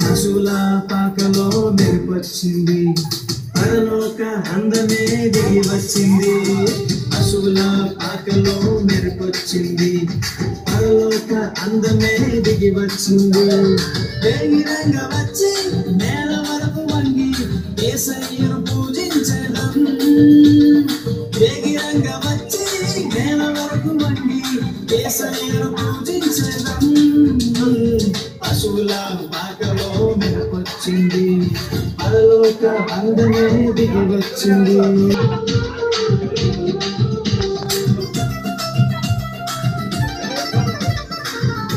పశువుల పాకలో మెరుపొచ్చింది, పరలోక అందమే దిగి వచ్చింది. పశువుల పాకలో మెరుపొచ్చింది, పరలోక అందమే దిగి వచ్చింది. వేగిరంగా వచ్చి నేల వరకు వంగి యేసయ్యను పూజించడం. వేగిరంగా వచ్చి నేల వరకు వంగి యేసయ్యను పూజించడం. పశువుల పాకలో మెరుపొచ్చింది, పరలోక అందమే దిగి వచ్చింది.